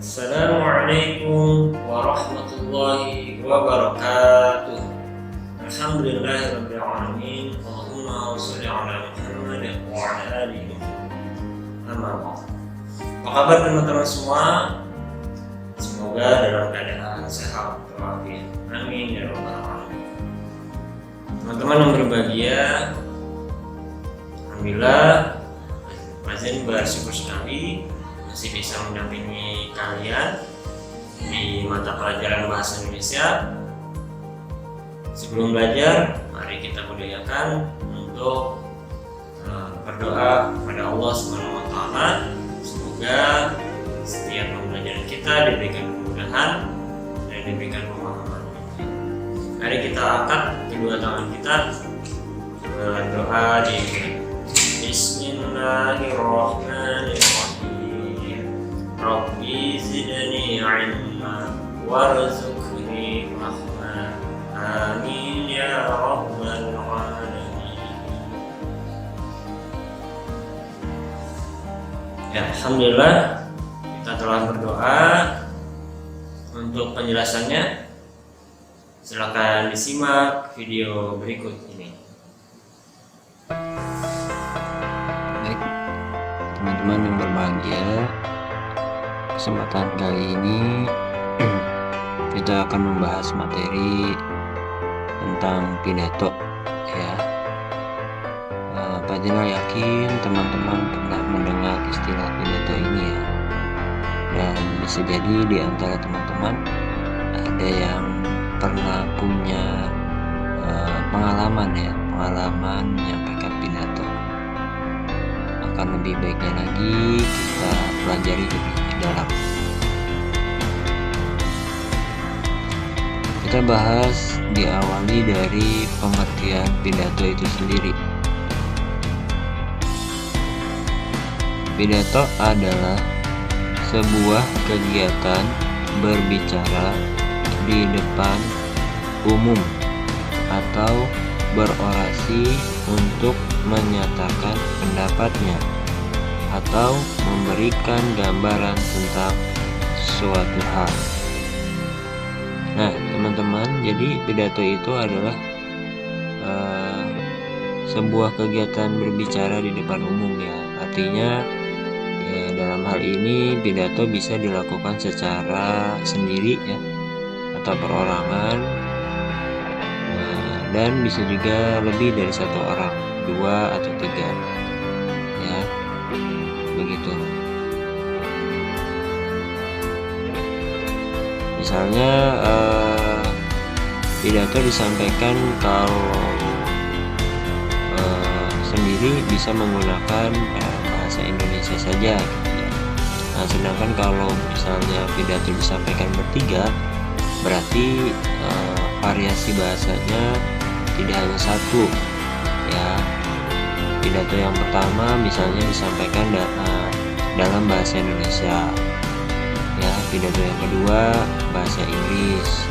Assalamualaikum warahmatullahi wabarakatuh. Alhamdulillahirabbil alamin. Allahumma shalli ala Muhammad wa ala ali Muhammad. Amma ba'd. Apa kabar teman-teman semua? Semoga dalam keadaan sehat walafiat. Amin ya rabbal alamin. Teman-teman yang berbahagia, alhamdulillah Azan bersyukur sekali masih bisa mendampingi kalian di mata pelajaran bahasa Indonesia. Sebelum belajar, mari kita budayakan untuk berdoa kepada Allah Subhanahu wa taala. Semoga setiap pembelajaran kita diberikan kemudahan dan diberikan pemahaman. Mari kita angkat kedua tangan kita berdoa di Bismillahirrahmanirrahim. Rabbi zidni ilma warzuqni rahmah. Amin ya rabbal alamin. Ya, alhamdulillah kita telah berdoa. Untuk penjelasannya silakan disimak video berikut ini. Baik, teman-teman yang berbahagia, kesempatan kali ini kita akan membahas materi tentang pidato ya. Fadila yakin teman-teman pernah mendengar istilah pidato ini ya, dan bisa jadi di antara teman-teman ada yang pernah punya pengalaman menyampaikan pidato. Akan lebih baiknya lagi kita pelajari lebih dalam. Kita bahas diawali dari pengertian pidato itu sendiri. Pidato adalah sebuah kegiatan berbicara di depan umum atau berorasi untuk menyatakan pendapatnya atau memberikan gambaran tentang suatu hal. Nah, teman-teman, jadi pidato itu adalah sebuah kegiatan berbicara di depan umum ya. Artinya ya, dalam hal ini pidato bisa dilakukan secara sendiri ya, atau perorangan, dan bisa juga lebih dari satu orang, 2 atau 3 ya, begitu. Misalnya pidato disampaikan kalau sendiri bisa menggunakan bahasa Indonesia saja gitu ya. Nah, sedangkan kalau misalnya pidato disampaikan bertiga, berarti variasi bahasanya tidak hanya satu ya. Pidato yang pertama misalnya disampaikan dalam bahasa Indonesia ya, pidato yang kedua bahasa Inggris,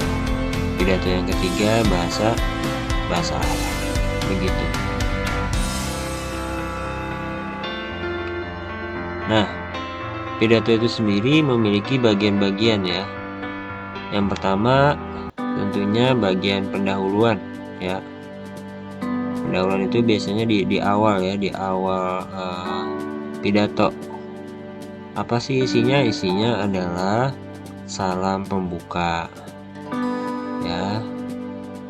pidato yang ketiga bahasa Arab, begitu. Nah, pidato itu sendiri memiliki bagian-bagian ya. Yang pertama tentunya bagian pendahuluan ya. Pendahuluan itu biasanya di awal ya, di awal pidato. Apa sih isinya? Isinya adalah salam pembuka ya,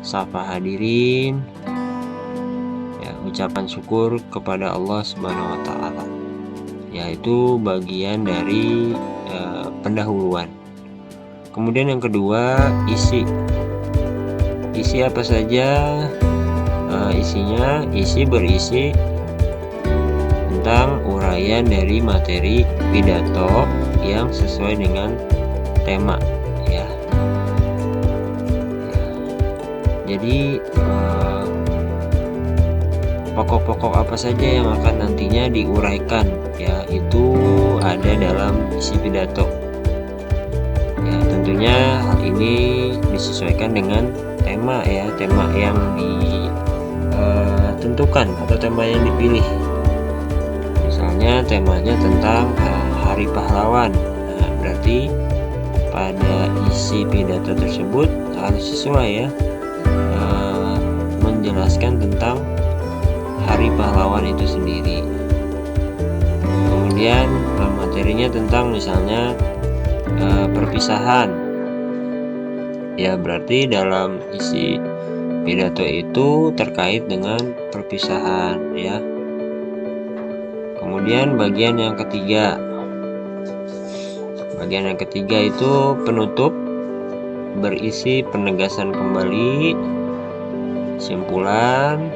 sapa hadirin ya, ucapan syukur kepada Allah Subhanahu wa taala. Yaitu bagian dari pendahuluan. Kemudian yang kedua, isi apa saja isinya? Berisi tentang uraian dari materi pidato yang sesuai dengan tema ya. Jadi pokok-pokok apa saja yang akan nantinya diuraikan ya, itu ada dalam isi pidato ya. Tentunya hal ini disesuaikan dengan tema ya, tema yang ditentukan atau tema yang dipilih. Misalnya temanya tentang Hari Pahlawan, nah, berarti pada isi pidato tersebut harus sesuai ya, menjelaskan tentang Hari Pahlawan itu sendiri. Kemudian materinya tentang misalnya perpisahan ya, berarti dalam isi pidato itu terkait dengan perpisahan ya. Kemudian bagian yang ketiga itu penutup, berisi penegasan kembali, simpulan,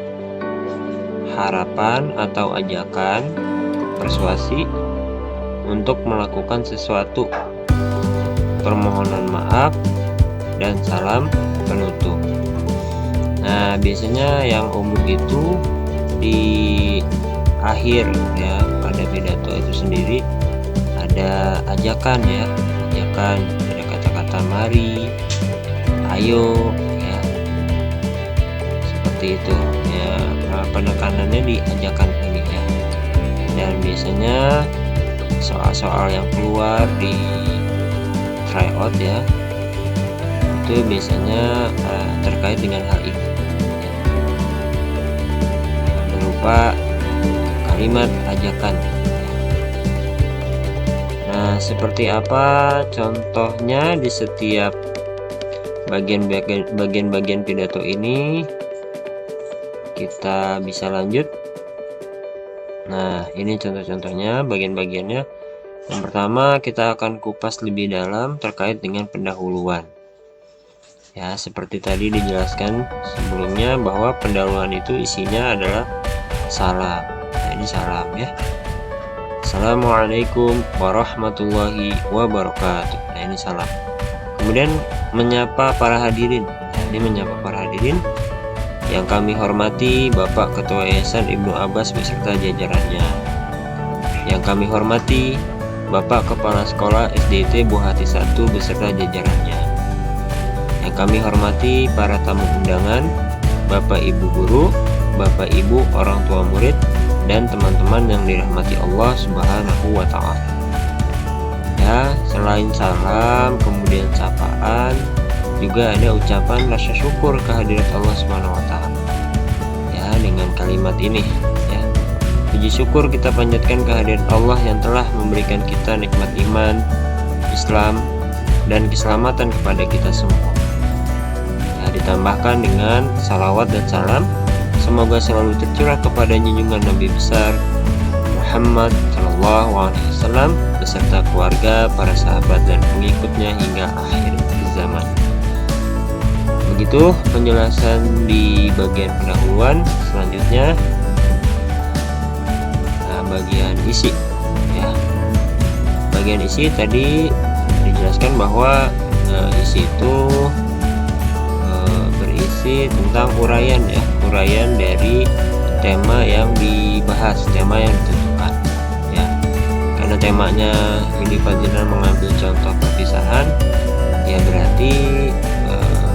harapan atau ajakan, persuasi untuk melakukan sesuatu, permohonan maaf, dan salam penutup. Nah, biasanya yang umum itu di akhir ya, pada pidato itu sendiri ada ajakan ya, ada kata-kata mari, ayo ya, seperti itu ya. Penekanannya di ajakan ini ya, dan biasanya soal-soal yang keluar di tryout ya, itu biasanya terkait dengan hal ini ya, berupa kalimat ajakan. Nah, seperti apa contohnya di setiap bagian-bagian pidato ini, kita bisa lanjut. Nah, ini contoh-contohnya, bagian-bagiannya. Yang pertama, kita akan kupas lebih dalam terkait dengan pendahuluan. Ya, seperti tadi dijelaskan sebelumnya bahwa pendahuluan itu isinya adalah salam. Nah, ini salam ya. Assalamualaikum warahmatullahi wabarakatuh. Nah, ini salam. Kemudian menyapa para hadirin. Nah, ini menyapa para hadirin. Yang kami hormati Bapak Ketua Yayasan Ibnu Abbas beserta jajarannya. Yang kami hormati Bapak Kepala Sekolah SDT Buhati 1 beserta jajarannya. Yang kami hormati para tamu undangan, Bapak Ibu guru, Bapak Ibu orang tua murid, dan teman-teman yang dirahmati Allah Subhanahu wa Ta'ala. Ya, selain salam, kemudian sapaan, juga ada ucapan rasa syukur kehadirat Allah Subhanahu wa Ta'ala. Ya, dengan kalimat ini ya. Puji syukur kita panjatkan kehadirat Allah yang telah memberikan kita nikmat iman, Islam, dan keselamatan kepada kita semua. Ya, ditambahkan dengan salawat dan salam, semoga selalu tercurah kepada junjungan Nabi besar Muhammad Shallallahu Alaihi Wasallam beserta keluarga, para sahabat dan pengikutnya hingga akhir zaman. Begitu penjelasan di bagian pendahuluan. Selanjutnya bagian isi ya. Bagian isi tadi dijelaskan bahwa isi itu berisi tentang uraian ya, uraian dari tema yang dibahas, tema yang ditentukan ya. Karena temanya ini Fadilna mengambil contoh perpisahan ya, berarti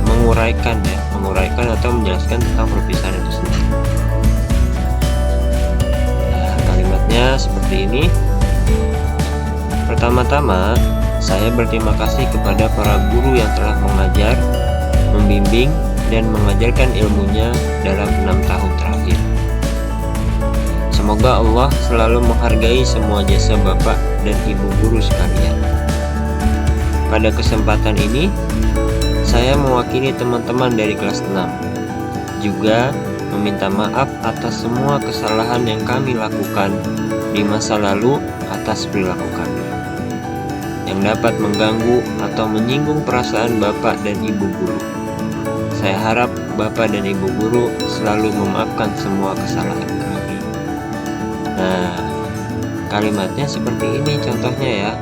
menguraikan atau menjelaskan tentang perpisahan itu sendiri. Ya, kalimatnya seperti ini. Pertama-tama, saya berterima kasih kepada para guru yang telah mengajar, membimbing, dan mengajarkan ilmunya dalam 6 tahun terakhir. Semoga Allah selalu menghargai semua jasa Bapak dan Ibu guru sekalian. Pada kesempatan ini, saya mewakili teman-teman dari kelas 6 juga meminta maaf atas semua kesalahan yang kami lakukan di masa lalu atas perilaku kami yang dapat mengganggu atau menyinggung perasaan Bapak dan Ibu guru. Saya harap Bapak dan Ibu guru selalu memaafkan semua kesalahan kami. Nah, kalimatnya seperti ini contohnya ya.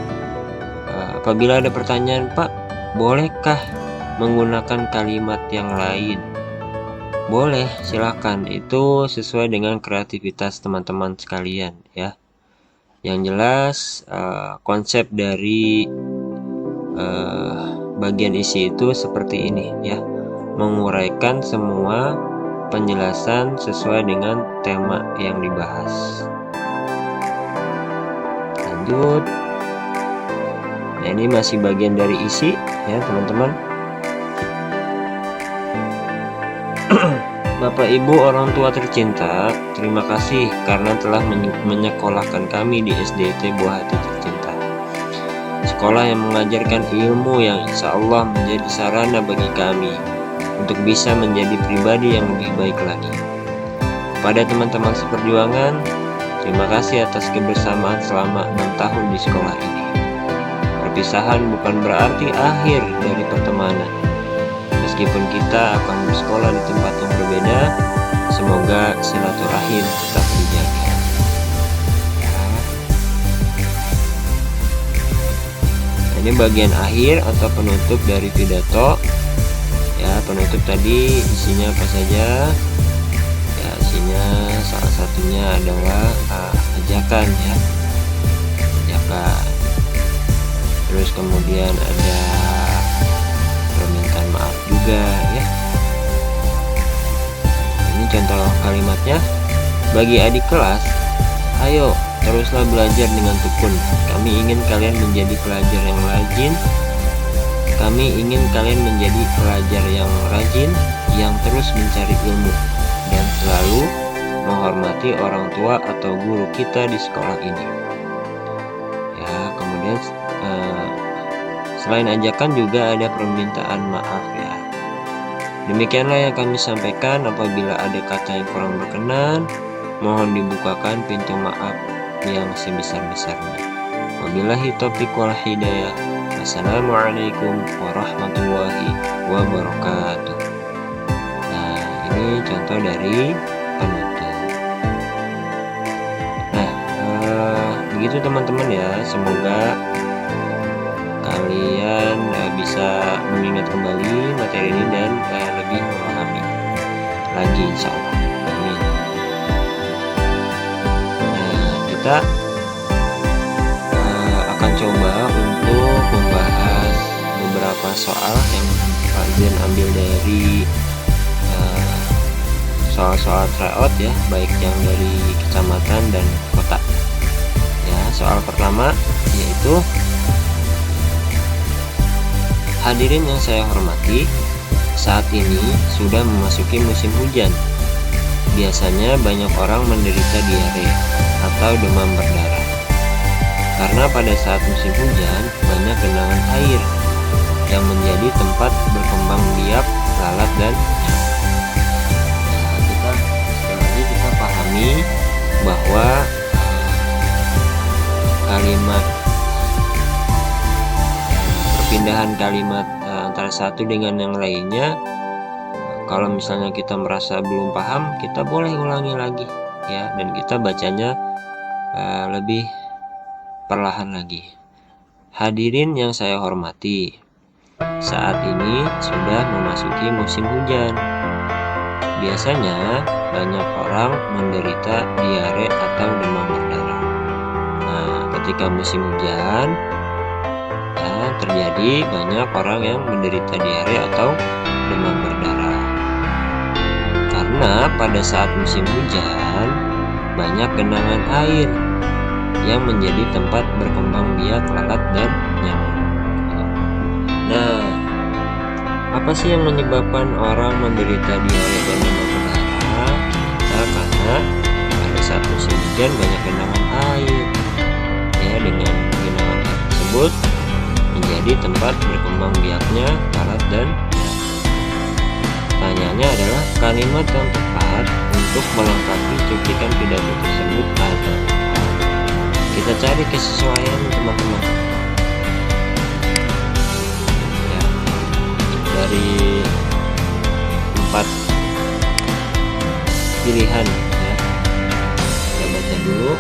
Apabila ada pertanyaan, Pak, bolehkah menggunakan kalimat yang lain? Boleh, silakan. Itu sesuai dengan kreativitas teman-teman sekalian ya. Yang jelas konsep dari bagian isi itu seperti ini ya. Menguraikan semua penjelasan sesuai dengan tema yang dibahas. Lanjut. Nah, ini masih bagian dari isi ya teman-teman. Bapak Ibu orang tua tercinta, terima kasih karena telah menyekolahkan kami di SDT Buah Hati Tercinta. Sekolah yang mengajarkan ilmu yang insya Allah menjadi sarana bagi kami untuk bisa menjadi pribadi yang lebih baik lagi. Pada teman-teman seperjuangan, terima kasih atas kebersamaan selama 6 tahun di sekolah ini. Perpisahan bukan berarti akhir dari pertemanan. Meskipun kita akan bersekolah di tempat yang berbeda, semoga silaturahim tetap dijaga. Nah, ini bagian akhir atau penutup dari pidato. Ya, penutup tadi isinya apa saja? Ya, isinya salah satunya adalah ajakan ya, ajakan. Terus kemudian ada permintaan maaf juga ya. Ini contoh kalimatnya. Bagi adik kelas, ayo teruslah belajar dengan tekun. Kami ingin kalian menjadi pelajar yang rajin. Kami ingin kalian menjadi pelajar yang rajin, yang terus mencari ilmu dan selalu menghormati orang tua atau guru kita di sekolah ini. Ya, kemudian selain ajakan juga ada permintaan maaf ya. Demikianlah yang kami sampaikan. Apabila ada kata yang kurang berkenan, mohon dibukakan pintu maaf yang sebesar-besarnya. Wabillahi taufiq wal hidayah. Wassalamualaikum warahmatullahi wabarakatuh. Nah, ini contoh dari penutup. Nah, begitu teman-teman ya. Semoga kalian bisa mengingat kembali materi ini dan lebih memahami lagi insya Allah. Amin. Nah, kita akan coba untuk membahas beberapa soal yang kalian ambil dari soal-soal tryout ya, baik yang dari kecamatan dan kota. Ya, soal pertama yaitu, hadirin yang saya hormati, saat ini sudah memasuki musim hujan. Biasanya banyak orang menderita diare atau demam berdarah. Karena pada saat musim hujan banyak genangan air yang menjadi tempat berkembang biak, lalat dan nyamuk. Sekali lagi kita pahami bahwa perpindahan kalimat antara satu dengan yang lainnya, kalau misalnya kita merasa belum paham, kita boleh ulangi lagi ya, dan kita bacanya lebih perlahan lagi. Hadirin yang saya hormati, saat ini sudah memasuki musim hujan. Biasanya banyak orang menderita diare atau demam berdarah. Nah, ketika musim hujan terjadi banyak orang yang menderita diare atau demam berdarah. Karena pada saat musim hujan banyak genangan air yang menjadi tempat berkembang biak lalat dan nyamuk. Nah, apa sih yang menyebabkan orang menderita diare dan demam berdarah? Karena pada saat musim hujan banyak genangan air. Ya, dengan genangan air tersebut menjadi tempat berkembang biaknya lalat dan nyamuk. Pertanyaannya adalah kalimat yang tepat untuk melengkapi cuplikan pidato tersebut adalah. Kita cari kesesuaian teman-teman. Ya, dari 4 pilihan ya. Kita baca dulu.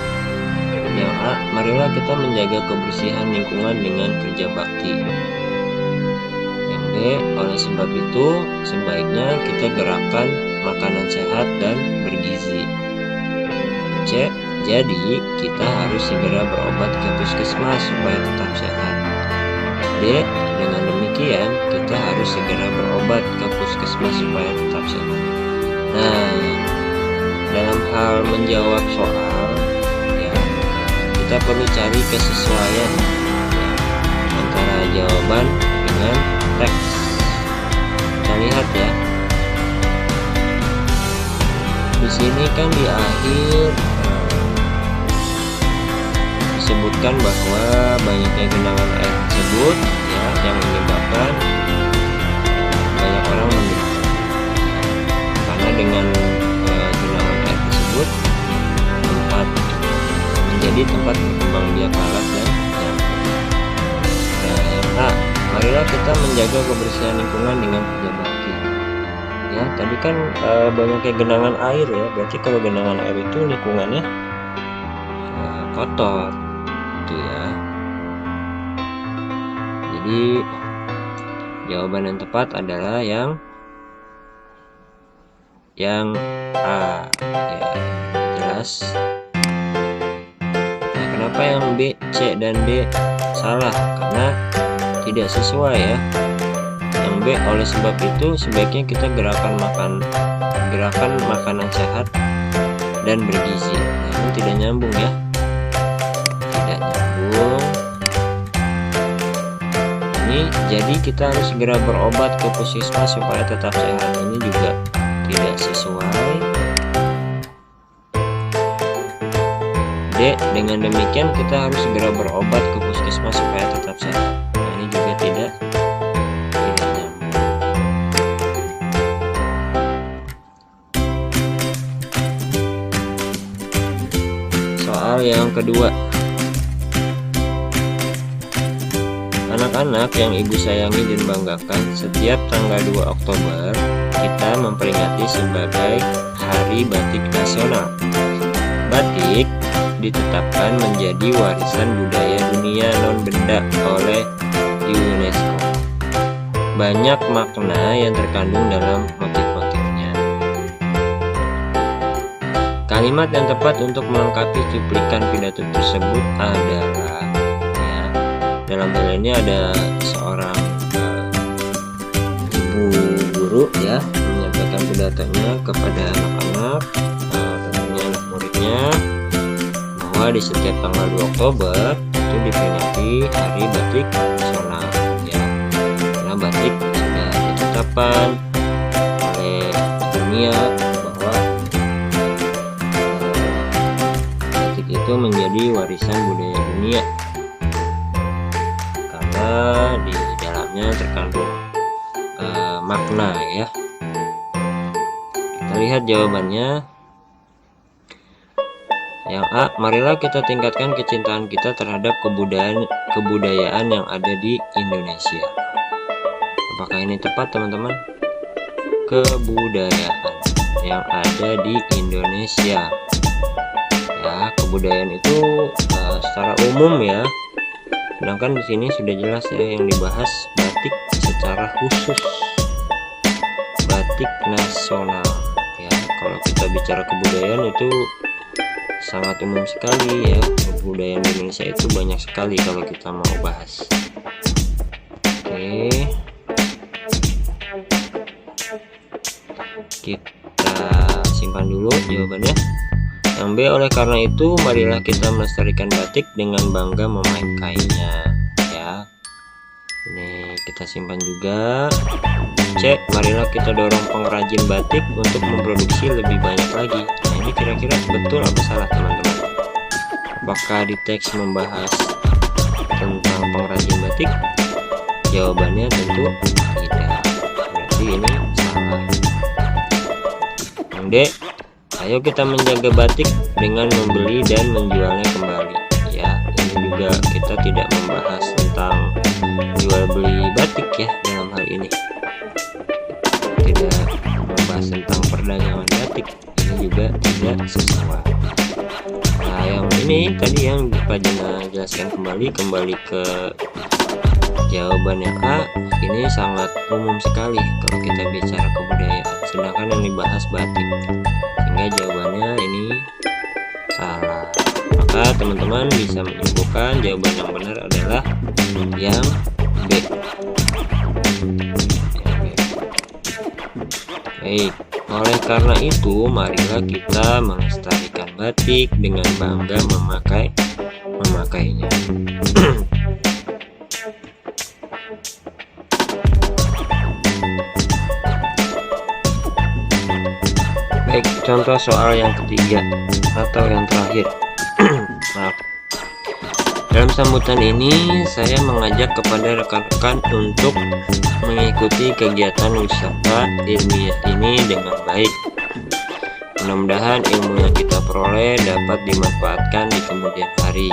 Yang A, marilah kita menjaga kebersihan lingkungan dengan kerja bakti. Yang B, oleh sebab itu sebaiknya kita gerakan makanan sehat dan bergizi. C, jadi kita harus segera berobat ke puskesmas supaya tetap sehat. D, dengan demikian kita harus segera berobat ke puskesmas supaya tetap sehat. Nah, dalam hal menjawab soal ya, kita perlu cari kesesuaian ya, antara kan di akhir disebutkan bahwa banyaknya genangan air tersebut ya yang menyebabkan banyak orang menderita, karena dengan genangan air tersebut menjadi tempat berkembang biak lalat dan nyamuk. Nah, marilah kita menjaga kebersihan lingkungan dengan kerja bakti. Ya, tadi kan banyaknya genangan air ya, berarti kalau genangan air itu lingkungannya kotor, gitu ya. Jadi jawaban yang tepat adalah yang A, ya, jelas. Nah, kenapa yang B, C, dan D salah? Karena tidak sesuai ya. Yang B, oleh sebab itu sebaiknya kita gerakan makanan sehat dan bergizi. Nah, ini tidak nyambung ya, tidak nyambung. Ini jadi kita harus segera berobat ke puskesmas supaya tetap sehat. Ini juga tidak sesuai. D, dengan demikian kita harus segera berobat ke puskesmas supaya tetap sehat. Nah, ini juga tidak nyambung. Soal yang kedua. Anak-anak yang ibu sayangi dan banggakan, setiap tanggal 2 Oktober kita memperingati sebagai Hari Batik Nasional. Batik ditetapkan menjadi warisan budaya dunia non-benda oleh UNESCO. Banyak makna yang terkandung dalam motif-motifnya. Kalimat yang tepat untuk melengkapi cuplikan pidato tersebut adalah, ya, dalam hal ini ada seorang ibu guru ya menyampaikan pidatonya kepada anak-anak, tentunya anak muridnya, bahwa di setiap tanggal 2 Oktober itu diperingati Hari Batik Nasional ya. Karena batik sudah ditetapkan oleh dunia bahwa batik itu menjadi warisan budaya dunia karena di dalamnya terkandung makna ya. Kita lihat jawabannya. Yang A, marilah kita tingkatkan kecintaan kita terhadap kebudayaan yang ada di Indonesia. Apakah ini tepat, teman-teman? Kebudayaan yang ada di Indonesia. Ya, kebudayaan itu secara umum ya. Sedangkan di sini sudah jelas ya yang dibahas batik secara khusus. Batik nasional. Ya, kalau kita bicara kebudayaan itu sangat umum sekali ya. Kebudayaan di Indonesia itu banyak sekali kalau kita mau bahas. Oke, kita simpan dulu jawabannya. Yang B, oleh karena itu marilah kita melestarikan batik dengan bangga memakainya ya. Ini kita simpan juga. C, marilah kita dorong pengrajin batik untuk memproduksi lebih banyak lagi. Nah, ini kira-kira betul apa salah, teman-teman? Apakah di teks membahas tentang pengrajin batik? Jawabannya tentu tidak. Berarti ini salah. Yang D, ayo kita menjaga batik dengan membeli dan menjualnya kembali. Ya, ini juga kita tidak membahas tentang jual beli batik ya dalam hal ini. Tidak membahas tentang perdagangan batik, ini juga tidak sesuai. Nah, yang ini tadi yang Pak Jena jelaskan kembali ke jawaban yang A, ini sangat umum sekali kalau kita bicara kebudayaan, sedangkan yang dibahas batik, sehingga jawabannya ini salah. Maka teman-teman bisa menyimpulkan jawaban yang benar adalah yang B. Baik, oleh karena itu marilah kita melestarikan batik dengan bangga memakainya. Baik, contoh soal yang ketiga atau yang terakhir. Maaf. Dalam sambutan ini saya mengajak kepada rekan-rekan untuk mengikuti kegiatan wisata ilmiah ini dengan baik. Mudah-mudahan ilmu yang kita peroleh dapat dimanfaatkan di kemudian hari.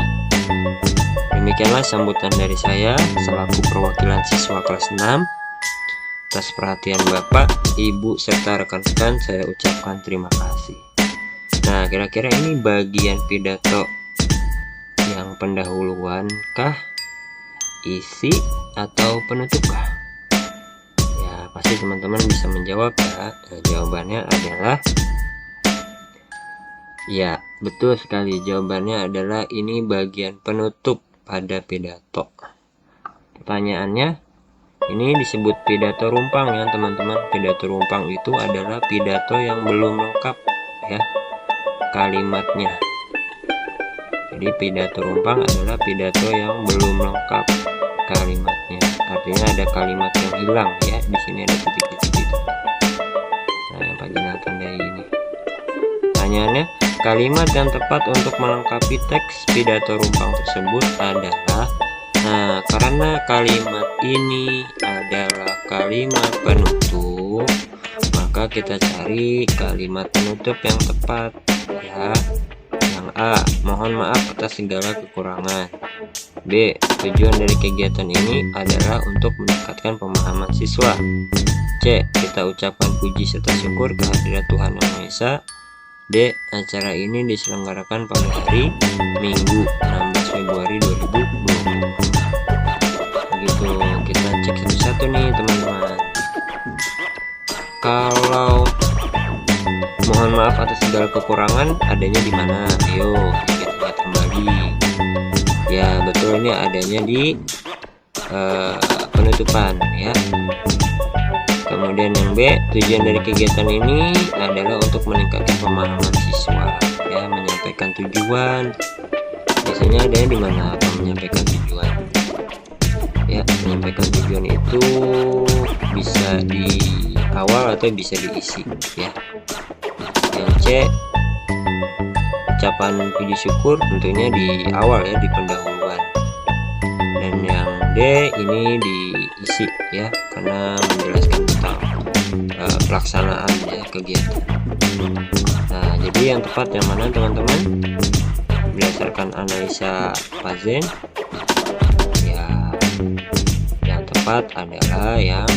Demikianlah sambutan dari saya selaku perwakilan siswa kelas 6. Atas perhatian Bapak, Ibu, serta rekan-rekan saya ucapkan terima kasih. Nah, kira-kira ini bagian pidato yang pendahuluan kah, isi, atau penutup kah? Ya, pasti teman-teman bisa menjawab ya. Nah, jawabannya adalah ya, betul sekali. Jawabannya adalah ini bagian penutup pada pidato. Pertanyaannya, ini disebut pidato rumpang ya teman-teman. Pidato rumpang itu adalah pidato yang belum lengkap ya kalimatnya. Jadi pidato rumpang adalah pidato yang belum lengkap kalimatnya. Artinya ada kalimat yang hilang ya. Di sini ada titik-titik itu. Nah, yang Pak Jina tandai ini. Pertanyaannya, kalimat yang tepat untuk melengkapi teks pidato rumpang tersebut adalah, nah, karena kalimat ini adalah kalimat penutup, maka kita cari kalimat penutup yang tepat ya. Yang A, mohon maaf atas segala kekurangan. B, tujuan dari kegiatan ini adalah untuk meningkatkan pemahaman siswa. C, kita ucapkan puji serta syukur kehadirat Tuhan Yang Maha Esa. D, acara ini diselenggarakan pada hari Minggu 16 Februari 2020. Begitu, kita cek satu-satu nih teman-teman. Kalau mohon maaf atas segala kekurangan adanya di mana? Ayo kita lihat kembali. Ya, betul, ini adanya di penutupan ya. Kemudian yang B, tujuan dari kegiatan ini adalah untuk meningkatkan pemahaman siswa ya, menyampaikan tujuan. Biasanya adanya di mana menyampaikan tujuan? Ya, menyampaikan tujuan itu bisa di awal atau bisa diisi ya. Yang C, ucapan puji syukur tentunya di awal ya, di pendahuluan. Dan yang D ini diisi ya, karena menjelaskan tentang pelaksanaan ya kegiatan. Nah, jadi yang tepat yang mana teman-teman? Berdasarkan analisa Pazen ya, yang tepat adalah yang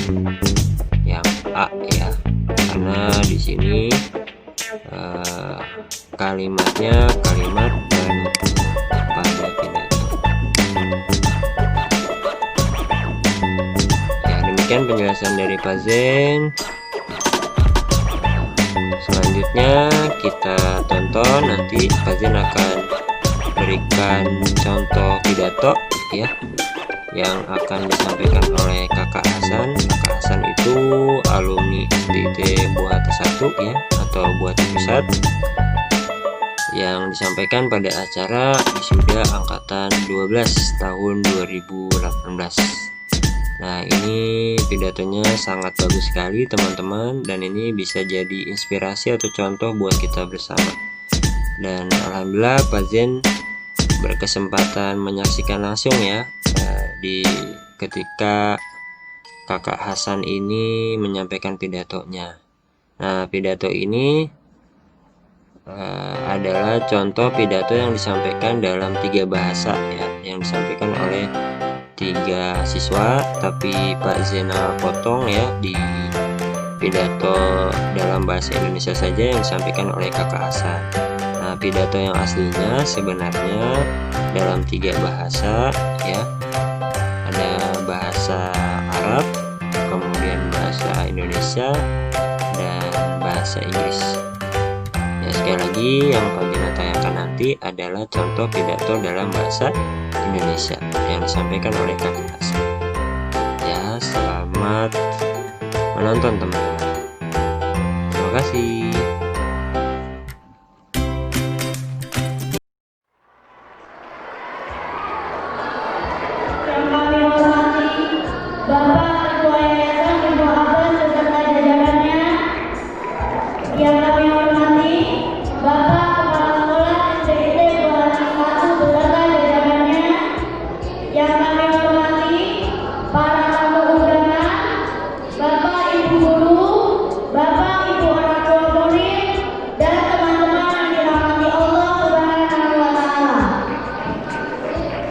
A ya, karena di sini kalimatnya kalimat penutup pada pidato. Ya, demikian penjelasan dari Pazen. Selanjutnya kita tonton, nanti Pazen akan berikan contoh pidato ya yang akan disampaikan oleh Kakak Hasan. Kakak Hasan itu alumni SDIT Buah T1 ya, atau Buah T1, yang disampaikan pada acara wisuda angkatan 12 tahun 2018. Nah, ini pidatonya sangat bagus sekali teman-teman, dan ini bisa jadi inspirasi atau contoh buat kita bersama. Dan alhamdulillah Pazen berkesempatan menyaksikan langsung ya di ketika Kakak Hasan ini menyampaikan pidatonya. Nah, pidato ini adalah contoh pidato yang disampaikan dalam 3 bahasa ya, yang disampaikan oleh 3 siswa, tapi Pak Zainal potong ya di pidato dalam bahasa Indonesia saja yang disampaikan oleh Kakak Hasan. Nah, pidato yang aslinya sebenarnya dalam 3 bahasa ya, ada bahasa Arab, kemudian bahasa Indonesia, dan bahasa Inggris. Ya, sekali lagi yang Pak Gina tayangkan nanti adalah contoh pidato dalam bahasa Indonesia yang disampaikan oleh Kakak Hasan. Ya, selamat menonton teman-teman. Terima kasih. Bapak Ketua Yayasan Ibu Abel beserta jajarannya, yang kami hormati para tamu undangan, Bapak Ibu guru, Bapak Ibu orang tua murid, dan teman-teman yang dirahmati Allah Subhanahu wa Ta'ala.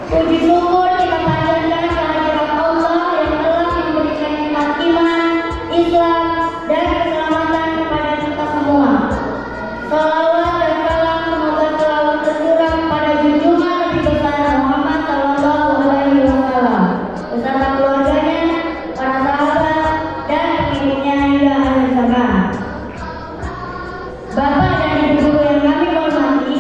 Puji syukur kita panjatkan kehadirat Allah yang telah memberikan nikmat iman, Islam, dan keselamatan kepada kita semua. Salawat dan salam semoga selalu tercurah pada junjungan Nabi besar Muhammad Sallallahu Alaihi Wasallam beserta keluarganya, para sahabat, dan pengikutnya hingga akhir zaman. Bapak dan Ibu guru yang kami hormati,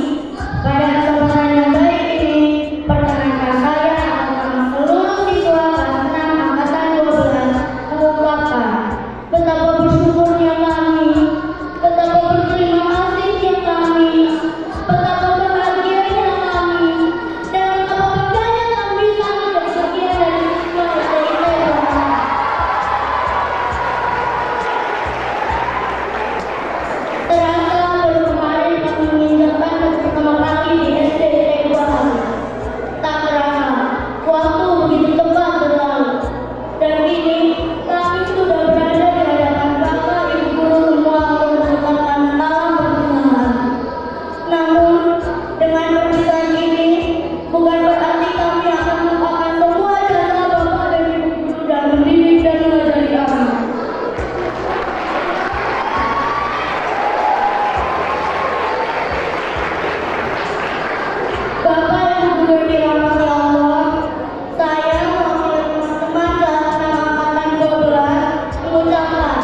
pada kesempatan yang baik ini, perkenankan saya atas nama seluruh siswa kelas 6 angkatan 12 mengungkapkan betapa bersyukurnya kami, betapa berterima kasihnya kami, betapa bahagianya kami, dan betapa bangganya kami sangat bersedia dari siswa SDIT Buah. Terasa baru kemarin kami menginjakkan pertama kali di SDIT Buah. Tak terasa, waktu begitu cepat berlalu, dan kini kami sudah berada di hadapan Bapak Ibu guru semua untuk mengucapkan salam perpisahan. Namun, dengan perpisahan ini bukan berarti kami akan melupakan semua jasa Bapak dan Ibu guru dan mendidik dan mengajari kami. Bapak dan Ibu guru yang dirahmati Allah, saya mewakili teman-teman kelas 6 angkatan 12 mengucapkan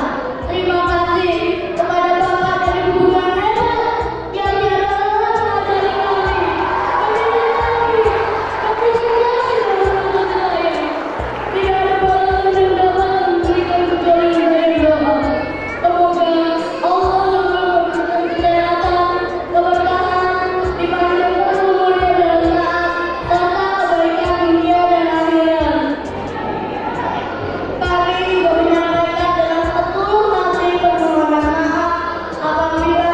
terima kasih kepada Bapak dan Ibu guru yang hebat yang tiada lelah mengajari kami, mendidik kami dalam bentuk saya. Tidak ada balasan yang dapat memberikan kecuali dengan doa. Semoga Allah memberikan kesehatan, keberkahan, dipanjangkan umurnya dan taat, serta kebaikan dunia dan akhirat. Kami juga menyampaikan dengan setulus hati permohonan maaf apabila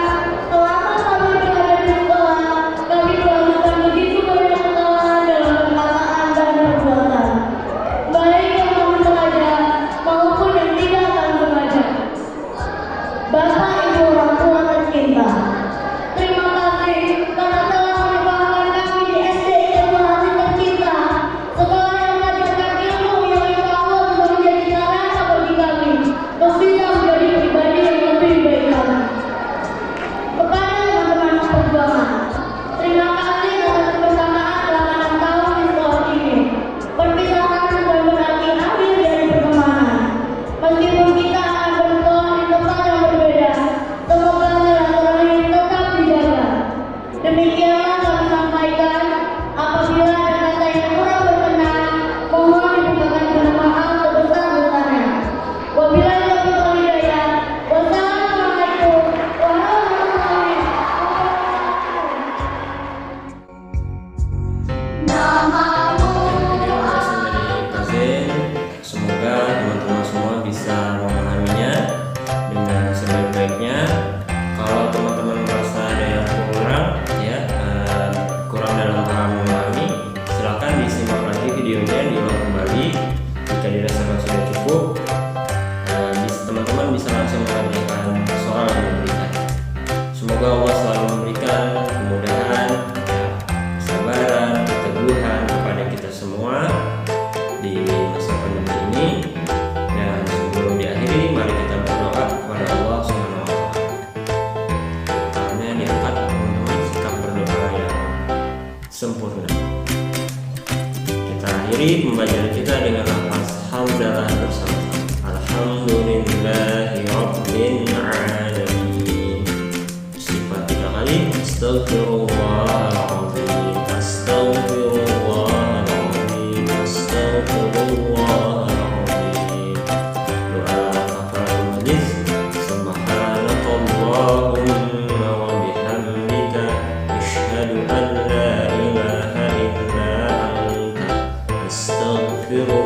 selama kami berada di sekolah kami melakukan begitu banyak kesalahan dalam perkataan dan perbuatan, baik yang kami sengaja maupun yang tidak kami sengaja. Bapak Ibu orang tua tercinta, terima kasih karena telah menyekolahkan kami di SDIT Buah tercinta, sekolah yang mengajarkan ilmu yang insya Allah bisa menjadi sarana bagi kami untuk bisa menjadi pribadi yang lebih baik lagi. Kepada teman-teman perjuangan, terima kasih atas kebersamaan selama 6 tahun di sekolah ini. Perpisahan bukan berarti akhir dari pertemanan. Meskipun kita akan bersekolah di tempat yang berbeda, semoga silaturahmi tetap dijaga. Demikianlah kami sampaikan. Apabila ada kata yang kurang berkenan, mohon dibukakan dengan maaf sebesar-besarnya. Wabillahi taufiq wal hidayah. Wassalamualaikum warahmatullahi Penjelasan dari Kazin, semoga teman-teman semua bisa memahaminya dengan sebaik-baiknya. Kalau teman-teman merasa ada yang kurang, kurang dalam paham memahami, silakan disimak lagi videonya, diulang kembali. Jika dirasakan sudah cukup, teman-teman bisa langsung mengerjakan soal yang diberikan. Semoga Allah selalu memberikan kemudahan, kesabaran, keteguhan kepada kita semua di masa pandemi ini. Dan sebelum diakhiri, mari kita berdoa kepada Allah Subhanahu wa Ta'ala. Karena diangkat teman-teman sikap berdoa yang sempurna. Kita akhiri pembelajaran kita dengan lafaz hamdalah bersama. Alhamdulillahi Rabbil Alamin. Sifat 3 kali. Astagfirullahaladzim, Astagfirullahaladzim, Astagfirullahaladzim. Doa kafaratul majlis. Subhanakallahumma wa bihamdika, asyhadu an la ilaha illa anta, astaghfiruka